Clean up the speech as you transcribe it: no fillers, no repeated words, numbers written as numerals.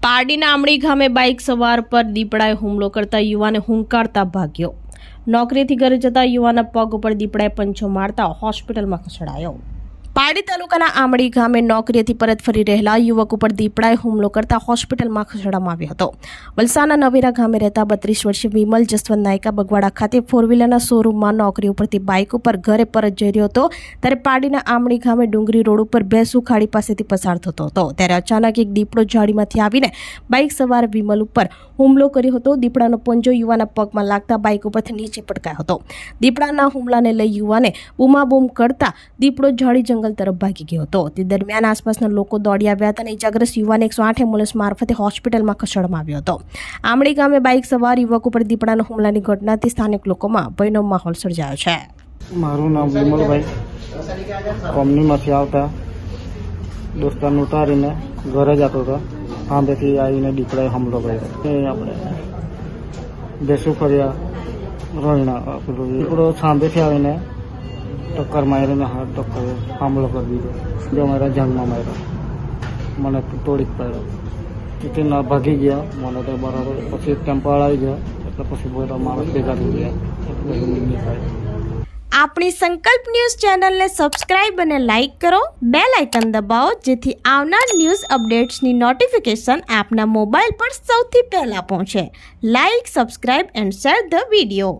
પારડીના આમળી ગામે બાઇક સવાર પર દીપડાએ હુમલો કરતા યુવાને હુંકારતા ભાગ્યો। નોકરીથી ઘરે જતા યુવાના પગ ઉપર દીપડાએ પંચો મારતા હોસ્પિટલમાં ખસેડાયો। પારડી તાલુકાના આમળી ગામે નોકરીથી પરત ફરી રહેલા યુવક ઉપર દીપડાએ હુમલો કરતા હોસ્પિટલમાં ખસેડવામાં આવ્યો હતો। વલસાડના નવેરા ગામે રહેતા 32 વર્ષીય વિમલ જસવંત નાયકા બગવાડા ખાતે 4વ્હીલરના શોરૂમમાં નોકરી ઉપરથી બાઇક ઉપર ઘરે પરત જઈ રહ્યો હતો ત્યારે પારડીના આમળી ગામે ડુંગરી રોડ ઉપર ભેંસુ ખાડી પાસેથી પસાર થતો હતો ત્યારે અચાનક એક દીપડો ઝાડીમાંથી આવીને બાઇક સવાર વિમલ ઉપર હુમલો કર્યો હતો। દીપડાનો પંજો યુવાના પગમાં લાગતા બાઇક ઉપરથી નીચે પટકાયો હતો। દીપડાના હુમલાને લઈ યુવાને બૂમાબૂમ કરતા દીપડો ઝાડી જંગલ તરફ ભાગી ગયો હતો। તે દરમિયાન આસપાસના લોકો દોડી આવ્યા હતા અને ઇજાગ્રસ્ત યુવાને 108 એમ્બ્યુલન્સ મારફતે હોસ્પિટલમાં ખસેડવામાં આવ્યો હતો। આમળી ગામે બાઇક સવાર યુવક ઉપર દીપડાના હુમલાની ઘટનાથી સ્થાનિક લોકોમાં ભયનો માહોલ સર્જાયો છે। મારું નામ વિમલભાઈ, કંપનીમાંથી આવતા દોસ્તારને ઉતારીને ઘરે જતો હતો। સામેથી આવીને દીપડાએ હુમલો કર્યો। એ આપણે બેસું કર્યા રોહિણા દીપડો સામેથી આવીને ટક્કર મારીને હાથ ટક્કર હુમલો કરી દીધો। જો મારા જાનમાં માર્યો, મને તોડી પડ્યો। તેથી ના ભાગી ગયા, મને તો બરાબર પછી ટેમ્પો આવી ગયો એટલે પછી બધા માણસ ભેગા થઈ ગયા એટલે નીકળ્યા। આપણી સંકલ્પ ન્યૂઝ ચેનલને સબસ્ક્રાઇબ અને લાઇક કરો, બેલ આઇકન દબાવો જેથી આવનાર ન્યૂઝ અપડેટ્સની નોટિફિકેશન આપના મોબાઈલ પર સૌથી પહેલા પહોંચે। Like, subscribe and share the video.